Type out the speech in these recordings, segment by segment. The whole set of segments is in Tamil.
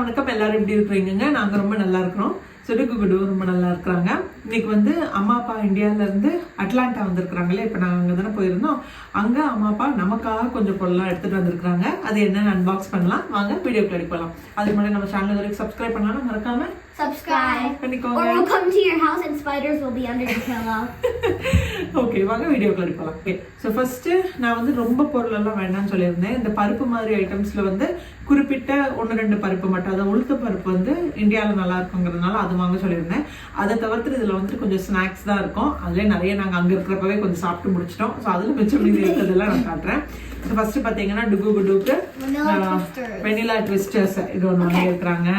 வணக்கம். எல்லாரும் எப்படி இருக்கிறீங்க? நாங்கள் ரொம்ப நல்லா இருக்கிறோம். சுடுக்கு குடு ரொம்ப நல்லா இருக்கிறாங்க. இன்னைக்கு வந்து அம்மா அப்பா இந்தியாவிலேருந்து அட்லாண்டா வந்திருக்கிறாங்களே. இப்போ நாங்கள் அங்கே தானே போயிருந்தோம். அங்கே அம்மா அப்பா நமக்காக கொஞ்சம் பொருளாக எடுத்துகிட்டு வந்திருக்கிறாங்க. அது என்னென்னு அன்பாக்ஸ் பண்ணலாம். வாங்க வீடியோக்கு அடிக்கலாம். அதுக்கு முன்னாடி நம்ம சேனல் வரைக்கும் சப்ஸ்கிரைப் பண்ணலாம். மறக்காம subscribe பண்ணிக்கோங்க. or we'll come to your house and spiders will be under your pillow. Okay, வாங்க வீடியோக்கு அடிக்கலாம். ஓகே, ஸோ ஃபர்ஸ்ட்டு நான் வந்து ரொம்ப பொருளெல்லாம் வேண்டாம்னு சொல்லியிருந்தேன். இந்த பருப்பு மாதிரி ஐட்டம்ஸில் வந்து குறிப்பிட்ட 1-2 பருப்பு மட்டும், அதாவது உளுத்த பருப்பு வந்து இந்தியாவில் நல்லா இருக்குங்கிறதுனால அது வாங்க சொல்லியிருந்தேன். அதை தவிர்த்து இதில் வந்துட்டு கொஞ்சம் ஸ்நாக்ஸ் தான் இருக்கும். அதிலே நிறைய நாங்கள் அங்கே இருக்கிறப்பவே கொஞ்சம் சாப்பிட்டு முடிச்சிட்டோம். ஸோ அதில் மிச்சம் மீதி இருக்கிறதெல்லாம் நான் காட்டுறேன். ஸோ ஃபர்ஸ்ட்டு பார்த்தீங்கன்னா டுகு குடுக்கு வெனிலா ட்விஸ்டர்ஸ் இது ஒன்று வாங்கியிருக்கிறாங்க.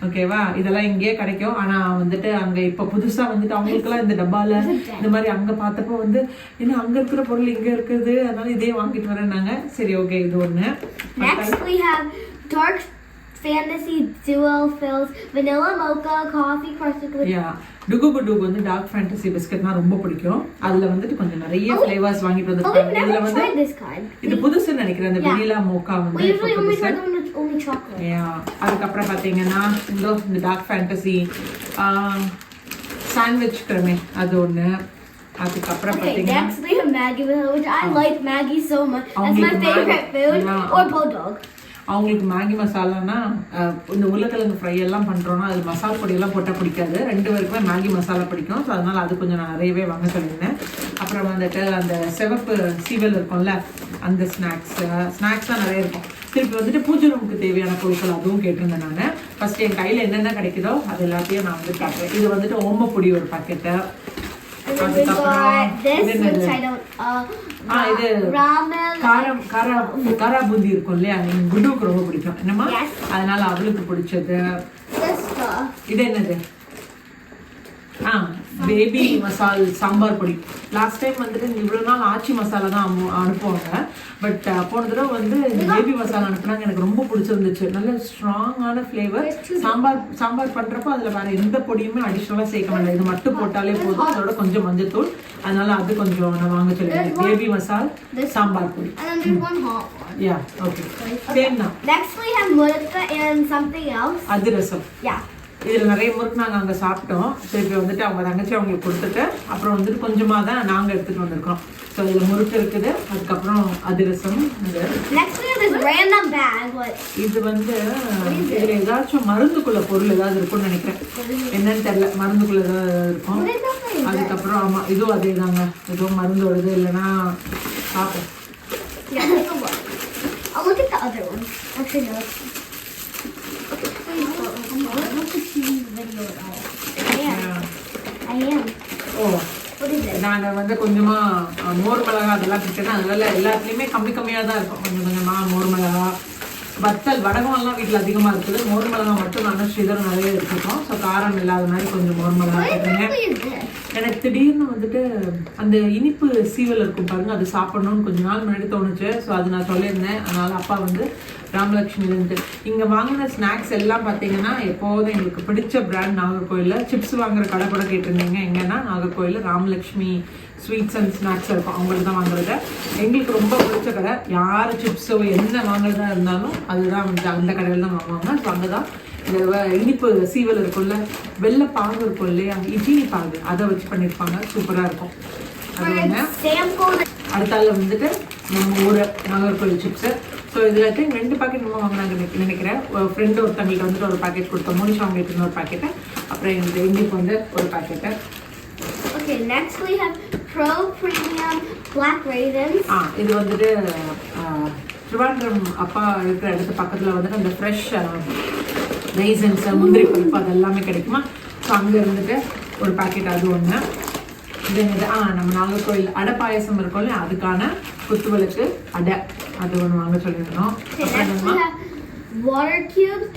ஓகேவா, இதெல்லாம் இங்கேயே கிடைக்கும். ஆனா வந்துட்டு அங்க இப்ப புதுசா வந்துட்டு அவங்களுக்குலாம் இந்த டப்பால இந்த மாதிரி அங்க பார்த்தப்போ வந்து என்ன அங்க இருக்கிற பொருள் இங்க இருக்குது, அதனால இதே வாங்கிட்டு வரேன்னாங்க. சரி, ஓகே, இது ஒண்ணு. Next we have dark fantasy duo fills vanilla mocha coffee crusted with டுகு குடுக்கு வந்து டார்க் ஃபேண்டசி பிஸ்கட்னா ரொம்ப பிடிக்கும். அதுல வந்துட்டு கொஞ்சம் நிறைய ஃப்ளேவர்ஸ் வாங்கிட்டு வந்திருக்காங்க. இதுல வந்து இது புதுசுன்னு நினைக்கிறேன். இந்த வெனிலா மோக்கா வந்து அதுக்கப்புறம் பாத்தீங்கன்னா இந்த டார்க் ஃபேண்டசி சாண்ட்விச் கிரமே அது ஒண்ணு. அதுக்கப்புறம் பாத்தீங்கன்னா Maggi, which I like Maggi so much. That's my favorite food. Or bulldog. அவங்களுக்கு மேகி மசாலானா இந்த உருளைக்கிழங்கு ஃப்ரை எல்லாம் பண்ணுறோன்னா அது மசாலா பொடியெல்லாம் போட்டால் பிடிக்காது. 2 பேருக்குமே மேகி மசாலா பிடிக்கும். ஸோ அதனால் அது கொஞ்சம் நான் நிறையவே வாங்க சொல்லியிருந்தேன். அப்புறம் வந்துட்டு அந்த சிவப்பு சீவல் இருக்கும்ல, அந்த ஸ்நாக்ஸ் தான் நிறைய இருக்கும். திருப்பி வந்துட்டு பூஜை ரூமுக்கு தேவையான பொருட்கள் அதுவும் கேட்டிருந்தேன் நான். ஃபர்ஸ்ட் என் கையில் என்னென்ன கிடைக்குதோ அது எல்லாத்தையும் நான் வந்து காட்டுறேன். இது வந்துட்டு ஓமப்பொடி ஒரு பாக்கெட்டு. காரா பூந்தி இருக்கும் இல்லையா, குடுக்கு ரொம்ப பிடிக்கும் என்னமா, அதனால அவளுக்கு பிடிச்சது. இது என்னது? பேபி மசால் சாம்பார் பொடி. லாஸ்ட் டைம் வந்துட்டு இவ்வளவு நாள் ஆச்சி மசாலா தான் அனுப்புவாங்க. பட் போன தடவை வந்து இந்த பேபி மசாலா அனுப்புனாங்க. எனக்கு ரொம்ப பிடிச்சிருந்துச்சு. நல்ல ஸ்ட்ராங்கான ஃபிளேவர். சாம்பார் பண்றப்போ அதுல வேற எந்த பொடியுமே அடிஷனலா சேர்க்க வேண்டாம். இது மட்டும் போட்டாலே போதும். அதோட கொஞ்சம் மஞ்சத்தூள். அதனால அது கொஞ்சம் நான் வாங்க சொல்லிடுறேன். பேபி மசால் சாம்பார் பொடி. Yeah, okay. Same now. Next we have murukka and something else. Adhirasam. Yeah. இதில் நிறைய முறுக்கு நாங்கள் அங்கே சாப்பிட்டோம். திருப்பி வந்துட்டு அவங்க தங்கச்சி அவங்களுக்கு கொடுத்துட்டு அப்புறம் வந்துட்டு கொஞ்சமாக தான் நாங்கள் எடுத்துகிட்டு வந்திருக்கோம். ஸோ இதில் முறுக்கு இருக்குது. அதுக்கப்புறம் அதிரசம். இது வந்து இதில் ஏதாச்சும் மருந்துக்குள்ள பொருள் ஏதாவது இருக்கும்னு நினைக்கிறேன். என்னன்னு தெரியல, மருந்துக்குள்ள ஏதாவது இருக்கும். அதுக்கப்புறம் ஆமாம், இதுவும் அதே தாங்க. எதுவும் மருந்தோடுது இல்லைன்னா பார்ப்போம். நாங்க வந்து கொஞ்சமா மோர் மிளகா அதெல்லாம் கிட்டேன்னா அதனால எல்லாத்துலயுமே கம்மியா தான் இருக்கும். கொஞ்சமா மோர் மிளகா, வத்தல், வடகம் எல்லாம் வீட்டுல அதிகமா இருக்குது. மோர் மிளகா மட்டும் நானும் ஸ்ரீதரும் நிறைய எடுத்துக்கோம். ஸோ காரம் இல்லாத மாதிரி கொஞ்சம் மோர் மிளகா போட்டுருங்க. எனக்கு திடீர்னு வந்துட்டு அந்த இனிப்பு சீவல் இருக்கும் பாருங்க, அது சாப்பிடணும்னு கொஞ்ச நாள் முன்னாடி தோணுச்சு. ஸோ அது நான் சொல்லியிருந்தேன். அதனால அப்பா வந்து ராமலட்சுமிலேருந்து இங்கே வாங்கின ஸ்நாக்ஸ் எல்லாம் பார்த்தீங்கன்னா எப்போதும் எங்களுக்கு பிடிச்ச பிராண்ட் நாகர்கோயிலில் சிப்ஸ் வாங்குற கடை கூட கேட்டிருந்தீங்க. எங்கன்னா நாகர்கோயிலில் ராமலட்சுமி ஸ்வீட்ஸ் அண்ட் ஸ்நாக்ஸ் இருக்கும். அவங்களுக்கு தான் வாங்குறத எங்களுக்கு ரொம்ப பிடிச்ச கடை. யார் சிப்ஸோ என்ன வாங்குறதா இருந்தாலும் அதுதான் வந்து அந்த கடையில் தான் வாங்குவாங்க. ஸோ அங்கே தான் இந்த இனிப்பு சீவல் இருக்கும்ல, வெள்ளை பாகு இருக்கும் இல்லையா, இட்லி பாகு, அதை வச்சு பண்ணியிருப்பாங்க. சூப்பராக இருக்கும். அது ஒன்று. அடுத்தால வந்துட்டு நம்ம ஊர் நாகர்கோயில் சிப்ஸு. ஸோ இதில் 2 பாக்கெட் நம்ம வாங்கினாங்க நினைக்கிறேன். ஃப்ரெண்டு ஒருத்தவங்களுக்கு வந்துட்டு ஒரு பாக்கெட் கொடுத்தோம். மோனிஷா அவங்களுக்கு இன்னொரு பாக்கெட்டு. அப்புறம் எங்களுக்கு வந்து ஒரு packet. Okay, next we have Pro Premium Black Raisins. இது வந்துட்டு திருவாண்டம் அப்பா இருக்கிற இடத்து பக்கத்தில் வந்துட்டு அந்த ஃப்ரெஷ் ரைசன்ஸ், முந்திரி பருப்பு அதெல்லாமே கிடைக்குமா. ஸோ அங்கே இருந்துட்டு ஒரு பாக்கெட் அது ஒன்று. இது என்னது? நம்ம நாகர்கோயில் அடை பாயசம் இருக்கும்ல, அதுக்கான குத்துவிளக்கு அடை அது ஒன்று வாங்க சொல்லியிருந்தோம். Water cubes,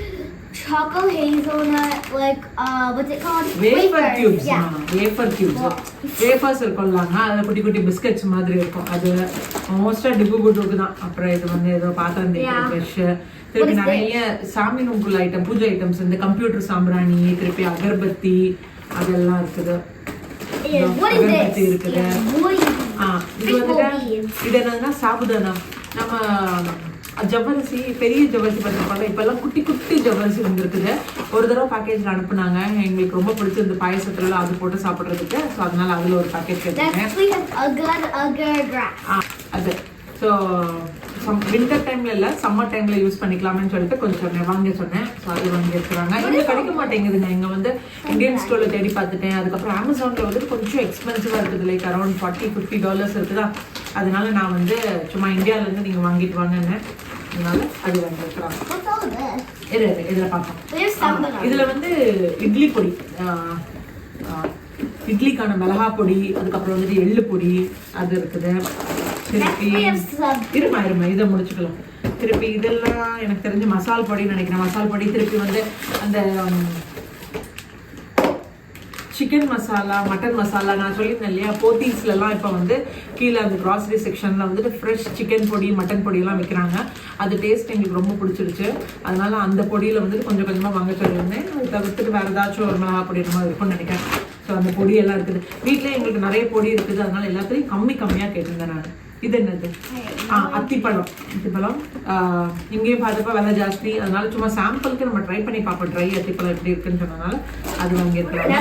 chocolate hazelnut, like what's it called? Wafer cubes. Wafer cubes. Wafers இருக்கும்லாங்க, அதுல குட்டி குட்டி பிஸ்கட்ஸ் மாதிரி இருக்கும். அது மோஸ்டா டிபு குடுக்கு தான். அப்புறம் இது வந்து ஏதோ பாத்திரம் தேய்க்கிற ப்ரஷ், திருப்பி நிறைய சாமி நுங்குள்ள ஐட்டம், பூஜை ஐட்டம்ஸ், இந்த கம்ப்யூட்டர் சாம்பிராணி, திருப்பி அகர்பத்தி அதெல்லாம் இருக்குது. அகர்பத்தி இருக்குது. இது என்னன்னா சாபுதானா. நம்ம ஜவ்வரிசி பெரிய ஜவ்வரிசி பார்த்துருப்பாங்க, இப்போல்லாம் குட்டி குட்டி ஜவ்வரிசி வந்துருக்குது. ஒரு தடவை பேக்கேஜில் அனுப்புனாங்க, எங்களுக்கு ரொம்ப பிடிச்சிருந்து பாயசத்துலலாம் அது போட்டு சாப்பிட்றதுக்கு. ஸோ அதனால அதில் ஒரு பேக்கேஜ் கேட்டேன். அது ஸோ வின்டர் டைம்ல இல்லை, சம்மர் டைம்ல யூஸ் பண்ணிக்கலாம்னு சொல்லிட்டு கொஞ்சம் வாங்க சொன்னேன். ஸோ அது வாங்கி வச்சுருவாங்க. இங்கே கிடைக்க மாட்டேங்குதுங்க. இங்கே வந்து இந்தியன் ஸ்டோரில் தேடி பார்த்துட்டேன். அதுக்கப்புறம் அமேசானில் வந்துட்டு கொஞ்சம் எக்ஸ்பென்சிவாக இருக்குது, லைக் அரௌண்ட் $40-50 இருக்குதா. அதனால நான் வந்து சும்மா இந்தியாவிலேருந்து நீங்கள் வாங்கிட்டு வாங்கன்னு, அதனால அது வாங்கி வைக்கிறாங்க. இதில் பார்ப்போம். இதில் வந்து இட்லி பொடி, இட்லிக்கான மிளகா பொடி, அதுக்கப்புறம் வந்துட்டு எள்ளு பொடி அது இருக்குது. திருப்பி இருமா இதை முடிச்சுக்கலாம். திருப்பி இதெல்லாம் எனக்கு தெரிஞ்சு மசால் பொடின்னு நினைக்கிறேன். மசால் பொடி, திருப்பி வந்து அந்த சிக்கன் மசாலா, மட்டன் மசாலா நான் சொல்லியிருந்தேன் இல்லையா, போத்தீஸ்லாம் இப்போ வந்து கீழே அந்த கிராசரி செக்ஷனில் வந்துட்டு ஃப்ரெஷ் சிக்கன் பொடி, மட்டன் பொடியெல்லாம் விற்கிறாங்க. அது டேஸ்ட் எங்களுக்கு ரொம்ப பிடிச்சிருச்சு. அதனால அந்த பொடியில் வந்துட்டு கொஞ்சம் கொஞ்சமாக வாங்க சொல்லியிருந்தேன். அது தவிர்த்துட்டு வேறு ஏதாச்சும் ஒரு மிளகா பொடி மாதிரி இருக்கும்னு நினைக்கிறேன். ஸோ அந்த பொடியெல்லாம் இருக்குது வீட்டிலே, எங்களுக்கு நிறைய பொடி இருக்குது. அதனால எல்லாத்துலேயும் கம்மியாக கேட்டிருந்தேன் நான். இது என்னது? அத்திப்பழம். இங்கேயும் பார்த்தப்ப விலை ஜாஸ்தி, அதனால சும்மா சாம்பிளுக்கு நம்ம ட்ரை பண்ணி பார்ப்போம். ட்ரை அத்திப்பழம் எப்படி இருக்குன்னு சொன்னதுனால அது வாங்கியிருக்கலாம்.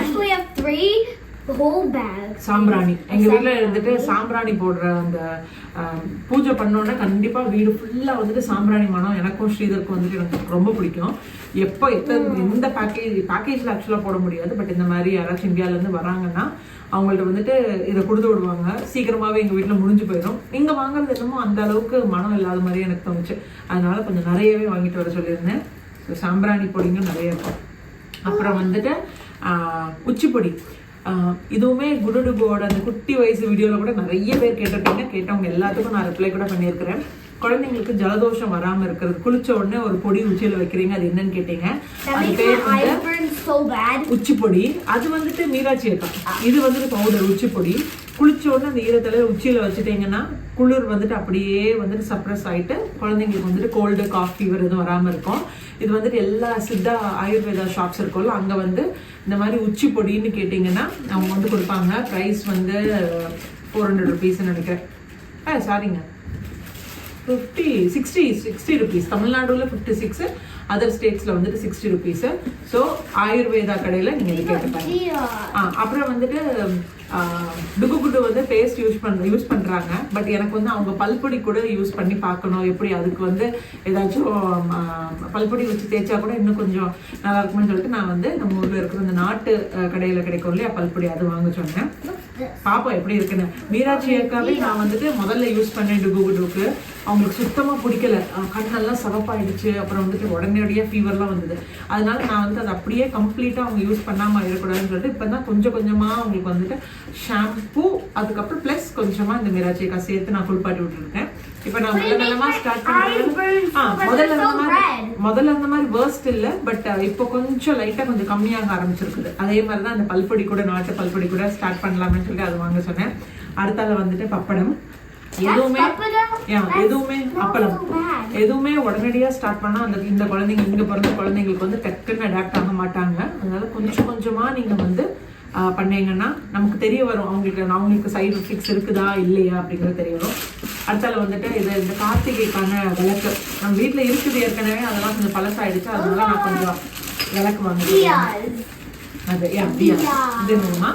சாம்பிராணி எங்க வீட்டுல இருந்துட்டு சாம்பிராணி போடுற அந்த பூஜை பண்ணோன்னா கண்டிப்பா வீடு ஃபுல்லா வந்துட்டு சாம்பிராணி மனம். எனக்கும் ஸ்ரீதருக்கும் வந்துட்டு எனக்கு ரொம்ப பிடிக்கும். எப்போ எந்த பேக்கேஜ்ல ஆக்சுவலா போட முடியாது, பட் இந்த மாதிரி யாராச்சும் இந்தியால இருந்து வராங்கன்னா அவங்கள்ட்ட வந்துட்டு இதை கொடுத்து விடுவாங்க. சீக்கிரமாவே எங்க வீட்டுல முடிஞ்சு போயிடும். இங்க வாங்குறது என்னமோ அந்த அளவுக்கு மனம் இல்லாத மாதிரி எனக்கு தோணுச்சு. அதனால கொஞ்சம் நிறையவே வாங்கிட்டு வர சொல்லியிருந்தேன். சாம்பிராணி பொடிங்க நிறைய இருக்கும். அப்புறம் வந்துட்டு உச்சிப்பொடி, இதுவுமே குடுடுபோட அந்த குட்டி வயசு வீடியோவில் கூட நிறைய பேர் கேட்டிருக்கீங்க. கேட்டவங்க எல்லாத்துக்கும் நான் ரிப்ளை கூட பண்ணியிருக்கிறேன். குழந்தைங்களுக்கு ஜலதோஷம் வராமல் இருக்கிறது, குளிச்ச உடனே ஒரு பொடி உச்சியில் வைக்கிறீங்க, அது என்னன்னு கேட்டீங்க. அது பேர் உச்சிப்பொடி. அது வந்துட்டு மீராட்சி அக்கா, இது வந்துட்டு பவுடர் உச்சிப்பொடி. குளிச்ச உடனே அந்த ஈரத்தலை உச்சியில் வச்சுட்டீங்கன்னா குளிர் வந்துட்டு அப்படியே வந்துட்டு சப்ரஸ் ஆகிட்டு குழந்தைங்களுக்கு வந்துட்டு கோல்டு, காஃப், ஃபீவர் எதுவும் வராமல் இருக்கும். இது வந்துட்டு எல்லா சித்தா ஆயுர்வேதா ஷாப்ஸ் இருக்கும்ல, அங்கே வந்து இந்த மாதிரி உச்சி பொடின்னு கேட்டிங்கன்னா அவங்க வந்து கொடுப்பாங்க. ப்ரைஸ் வந்து $400 நினைக்கிறேன். சாரிங்க, 60 rupees. தமிழ்நாடுல 56, அதர் ஸ்டேட்ஸ்ல வந்துட்டு $60. ஸோ ஆயுர்வேதா கடையில் நீங்கள் இது கேட்டுப்பாங்க. அப்புறம் வந்துட்டு டுகுகுடு வந்து பேஸ்ட் யூஸ் பண்ணுறாங்க. பட் எனக்கு வந்து அவங்க பல்பொடி கூட யூஸ் பண்ணி பார்க்கணும், எப்படி அதுக்கு வந்து ஏதாச்சும் பல்பொடி வச்சு தேய்ச்சா கூட இன்னும் கொஞ்சம் நல்லா இருக்கும்னு சொல்லிட்டு நான் வந்து நம்ம ஊரில் இருக்கிற இந்த நாட்டு கடையில் கிடைக்கும் இல்லையா பல்பொடி, அது வாங்க சொன்னேன். பாப்போம் எப்படி இருக்குன்னு. மீராட்சி அக்காவே நான் வந்துட்டு முதல்ல யூஸ் பண்ணேன் டுகுகுடுக்கு. அவங்களுக்கு சுத்தமாக பிடிக்கல, கண்ணெல்லாம் சவப்பாயிடுச்சு. அப்புறம் வந்துட்டு உடனடியாக ஃபீவர்லாம் வந்தது. அதனால நான் வந்து அதை அப்படியே கம்ப்ளீட்டாக அவங்க யூஸ் பண்ணாமல் இருக்கக்கூடாதுன்னு சொல்லிட்டு இப்போ தான் கொஞ்சம் கொஞ்சமாக அவங்களுக்கு வந்துட்டு ஷாம்பு, அதுக்கப்புறம் ப்ளஸ் கொஞ்சமாக இந்த மீராட்சி அக்கா சேர்த்து நான் குளிப்பாட்டி விட்டுருக்கேன். இப்போ நான் முதல்ல ஸ்டார்ட் பண்ணுறேன். முதல்ல அந்த மாதிரி வேர்ஸ்ட் இல்லை, பட் இப்போ கொஞ்சம் லைட்டாக கொஞ்சம் கம்மியாக ஆரம்பிச்சிருக்குது. அதே மாதிரி தான் அந்த பல்பொடி கூட, நாட்டு பல்பொடி கூட ஸ்டார்ட் பண்ணலாம்னு சொல்லி அது வாங்க சொன்னேன். அடுத்தால வந்துட்டு பப்படம். எதுவுமே அப்பளம் எதுவுமே உடனடியா ஸ்டார்ட் பண்ணா அந்த இந்த குழந்தைங்க, இங்க பிறந்த குழந்தைங்களுக்கு வந்து டக்குன்னு அடாப்ட் ஆக மாட்டாங்க. அதனால கொஞ்சம் கொஞ்சமா நீங்க வந்து பண்ணீங்கன்னா நமக்கு தெரிய வரும் அவங்களுக்கு சைடு எஃபெக்ட்ஸ் இருக்குதா இல்லையா அப்படிங்கிறது தெரிய வரும். அடுத்தால வந்துட்டு இந்த கார்த்திகைக்கான விளக்கு நம்ம வீட்டுல இருக்குது ஏற்கனவே, அதெல்லாம் கொஞ்சம் பழசாயிடுச்சு. அதனால நான் கொஞ்சம் விளக்கு வாங்குறேன். அது இது என்னமா,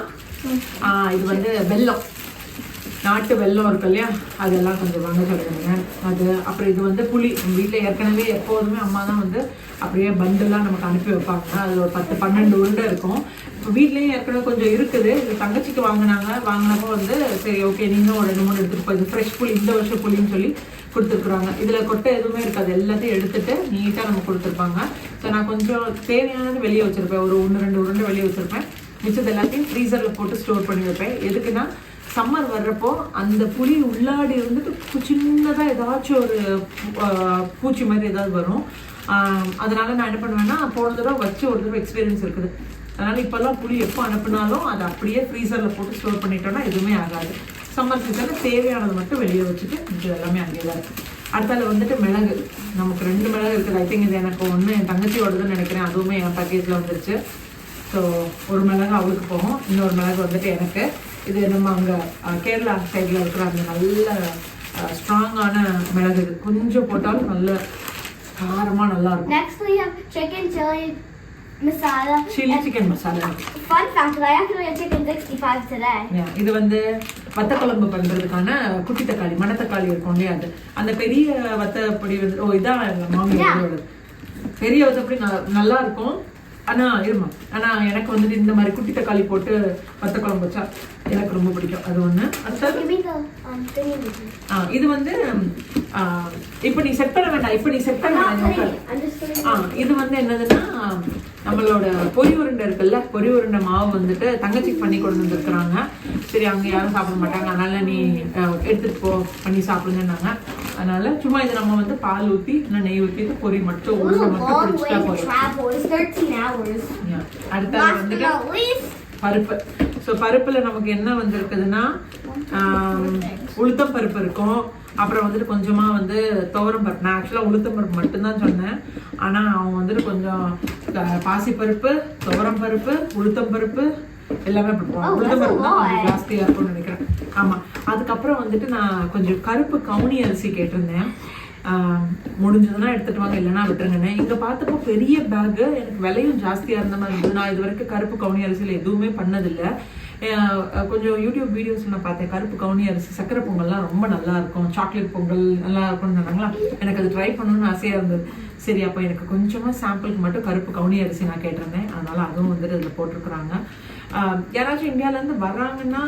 இது வந்து வெல்லம், நாட்டு வெல்லம் இருக்கு இல்லையா, அதெல்லாம் கொஞ்சம் வாங்க சொல்லுங்க. அது அப்புறம் இது வந்து புளி. வீட்டில் ஏற்கனவே எப்போதுமே அம்மா தான் வந்து அப்படியே பண்டெல்லாம் நமக்கு அனுப்பி வைப்பாங்க. அது ஒரு 10-12 உருண்டை இருக்கும். இப்போ வீட்லேயும் ஏற்கனவே கொஞ்சம் இருக்குது. இது தங்கச்சிக்கு வாங்கினப்போ வந்து சரி ஓகே நீங்களும் ஒரு 2-3 எடுத்துகிட்டு போய் ஃப்ரெஷ் புளி, இந்த வருஷம் புளின்னு சொல்லி கொடுத்துருக்குறாங்க. இதில் கொட்டை எதுவுமே இருக்காது, எல்லாத்தையும் எடுத்துட்டு நீட்டாக நம்ம கொடுத்துருப்பாங்க. ஸோ நான் கொஞ்சம் தேவையானது வெளியே வச்சுருப்பேன், ஒரு 1-2 உருண்டை வெளியே வச்சுருப்பேன். மிச்சது எல்லாத்தையும் ஃப்ரீசரில் போட்டு ஸ்டோர் பண்ணி வைப்பேன். எதுக்குன்னா சம்மர் வர்றப்போ அந்த புளி உள்ளாடி இருந்துட்டு சின்னதாக ஏதாச்சும் ஒரு பூச்சி மாதிரி ஏதாவது வரும். அதனால நான் என்ன பண்ணுவேன்னா போன தடவை வச்சு ஒரு தடவை எக்ஸ்பீரியன்ஸ் இருக்குது. அதனால இப்போல்லாம் புளி எப்போ அனுப்புனாலும் அதை அப்படியே ஃப்ரீசரில் போட்டு ஸ்டோர் பண்ணிட்டோம்னா எதுவுமே ஆகாது. சம்மர் சீசனில் தேவையானது மட்டும் வெளியே வச்சுட்டு இது எல்லாமே அங்கேயே தான் இருக்குது. அடுத்தால வந்துட்டு மிளகு, நமக்கு 2 மிளகு இருக்குது. ஐ திங்க் இது எனக்கு ஒன்று என் தங்கச்சியோடதுன்னு நினைக்கிறேன், அதுவுமே என் பேக்கேஜில் வந்துருச்சு. ஸோ ஒரு மிளகு அவளுக்கு போகும், இன்னொரு மிளகு வந்துட்டு எனக்கு. இது நம்ம அங்கே கேரளா சைடில் இருக்கிற அந்த நல்ல ஸ்ட்ராங்கான மிளகு. இது கொஞ்சம் போட்டாலும் நல்ல காரமாக நல்லா இருக்கும். Next we have chicken chili masala. Chilli chicken masala. Fun fact, I actually had chicken 65 today. இது வந்து வத்த குழம்பு பண்றதுக்கான குட்டி தக்காளி, மணத்தக்காளி இருக்கும் இல்லையா, அது அந்த பெரிய வத்தப்பொடி வந்து இதான் மாமியோட பெரிய வத்தப்பொடி நல்லா இருக்கும். ஆனா எனக்கு வந்துட்டு இந்த மாதிரி குட்டி தக்காளி போட்டு வத்த குழம்பு வச்சா எனக்கு ரொம்ப பிடிக்கும். அது ஒண்ணு. இது வந்து இப்ப நீ செட் பண்ண வேண்டாம். இது வந்து என்னதுன்னா நம்மளோட பொரி உருண்டை இருக்குல்ல, பொரி உருண்டை மாவு வந்துட்டு தங்கச்சிக்கு பண்ணி கொண்டு வந்துருக்குறாங்க. சரி அங்க யாரும் சாப்பிட மாட்டாங்க, அதனால நீ எடுத்துட்டு போ பண்ணி சாப்பிடுங்கன்னாங்க. அதனால சும்மா இது நம்ம வந்து பால் ஊத்தி நெய் ஊத்திட்டு பொரி மட்டும் பிடிச்சிட்டா போதும். அடுத்த வந்துட்டு பருப்பு. ஸோ பருப்புல நமக்கு என்ன வந்திருக்குதுன்னா உளுத்தம் பருப்பு இருக்கும். அப்புறம் வந்துட்டு கொஞ்சமா வந்து துவரம் பருப்பு. நான் ஆக்சுவலா உளுத்தம் பருப்பு மட்டும்தான் சொன்னேன். ஆனா அவங்க வந்துட்டு கொஞ்சம் பாசி பருப்பு, துவரம் பருப்பு, உளுத்தம் பருப்பு எல்லாமே போடுவோம். உளுத்தம் பருப்பு தான் கொஞ்சம் ஜாஸ்தியா இருக்கும்னு நினைக்கிறேன். ஆமா. அதுக்கப்புறம் வந்துட்டு நான் கொஞ்சம் கருப்பு கவுனி அரிசி கேட்டிருந்தேன். முடிஞ்சதுன்னா எடுத்துட்டு வாங்க, இல்லைன்னா விட்டுருங்கண்ணே. இங்க பார்த்தப்போ பெரிய பேக்கு, எனக்கு விலையும் ஜாஸ்தியா இருந்த மாதிரி இருந்தது. நான் இது வரைக்கும் கருப்பு கவுனி அரிசியில எதுவுமே பண்ணதில்லை. கொஞ்சம் யூடியூப் வீடியோஸ் நான் பார்த்தேன். கருப்பு கவுனி அரிசி சக்கரை பொங்கல்லாம் ரொம்ப நல்லா இருக்கும், சாக்லேட் பொங்கல் நல்லா இருக்கும்னு சொன்னாங்களா. எனக்கு அது ட்ரை பண்ணணும்னு ஆசையா இருந்தது. சரி அப்போ எனக்கு கொஞ்சமா சாம்பிளுக்கு மட்டும் கருப்பு கவுனி அரிசி நான் கேட்டிருந்தேன். அதனால அதுவும் வந்துட்டு அதில் போட்டிருக்கிறாங்க. யாராச்சும் இந்தியாவிலேருந்து வர்றாங்கன்னா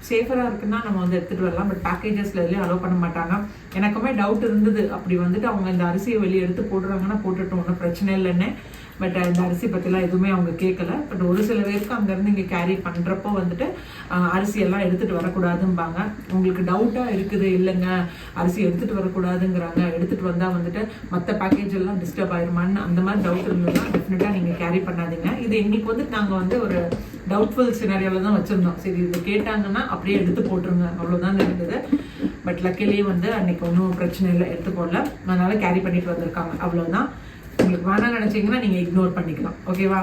சேஃபராக இருக்குன்னா நம்ம வந்து எடுத்துகிட்டு வரலாம். பட் பேக்கேஜஸில் எதுலேயும் அலோவ் பண்ண மாட்டாங்க. எனக்குமே டவுட் இருந்தது, அப்படி வந்துட்டு அவங்க இந்த அரிசியை வெளியே எடுத்து போடுறாங்கன்னா போட்டுட்டோம், ஒன்றும் பிரச்சனை இல்லைன்னு. பட் இந்த அரிசி பற்றிலாம் எதுவுமே அவங்க கேட்கல. பட் ஒரு சில பேருக்கு அங்கேருந்து இங்கே கேரி பண்ணுறப்போ வந்துட்டு அரிசியெல்லாம் எடுத்துகிட்டு வரக்கூடாதும்பாங்க. உங்களுக்கு டவுட்டாக இருக்குது, இல்லைங்க அரிசி எடுத்துகிட்டு வரக்கூடாதுங்கிறாங்க, எடுத்துகிட்டு வந்தால் வந்துட்டு மற்ற பேக்கேஜ் எல்லாம் டிஸ்டர்ப் ஆயிருமான்னு அந்த மாதிரி டவுட் இருந்ததுன்னா டெஃபினட்டாக நீங்கள் கேரி பண்ணாதீங்க. இது இன்னைக்கு வந்துட்டு நாங்கள் வந்து ஒரு டவுட்ஃபுல் சினாரியோவில் தான் வச்சுருந்தோம். சரி இது கேட்டாங்கன்னா அப்படியே எடுத்து போட்டுருங்க, அவ்வளோதான் இருந்தது. பட் லக்கிலேயே வந்து அன்னைக்கு ஒன்றும் பிரச்சனை இல்லை, எடுத்து போடல. அதனால கேரி பண்ணிட்டு வந்திருக்காங்க, அவ்வளோதான். உங்களுக்கு வேணாம்னு நினைச்சீங்கன்னா நீங்க இக்னோர் பண்ணிக்கலாம். ஓகேவா?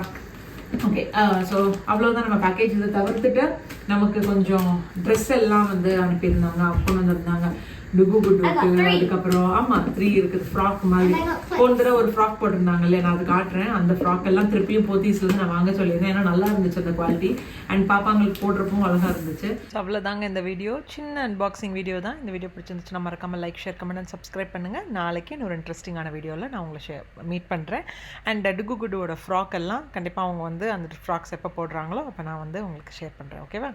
ஓகே. ஸோ அவ்வளோதான் நம்ம பேக்கேஜ். இதை தவிர்த்துட்டு நமக்கு கொஞ்சம் ட்ரெஸ் எல்லாம் வந்து அனுப்பியிருந்தாங்க, கொண்டு வந்திருந்தாங்க. டுகு குட் இருக்கு, அதுக்கப்புறம் 3 இருக்குது. ஃப்ராக் மாதிரி போன தடவை ஒரு ஃப்ராக் போட்டிருந்தாங்க இல்லையா, நான் அது காட்டுறேன். அந்த ஃப்ராக் எல்லாம் திருப்பியும் போத்தீஸ்லேருந்து நான் வாங்க சொல்லியிருந்தேன். ஏன்னா நல்லா இருந்துச்சு அந்த குவாலிட்டி. அண்ட் பாப்பாங்களுக்கு போடுறப்பவும் அழகா இருந்துச்சு. ஸோ அவ்வளோதாங்க இந்த வீடியோ. சின்ன அன்பாக்சிங் வீடியோ தான். இந்த வீடியோ பிடிச்சிருந்துச்சுன்னா மறக்காம like, share, comment and subscribe பண்ணுங்க. நாளைக்கு இன்னொரு இன்ட்ரெஸ்டிங்கான வீடியோவில் நான் உங்களை மீட் பண்ணுறேன். அண்ட் டுகு குட்டோட ஃப்ராக் எல்லாம் கண்டிப்பாக அவங்க வந்து அந்த ஃப்ராக்ஸ் எப்போ போடுறாங்களோ அப்போ நான் வந்து உங்களுக்கு ஷேர் பண்ணுறேன். ஓகேவா?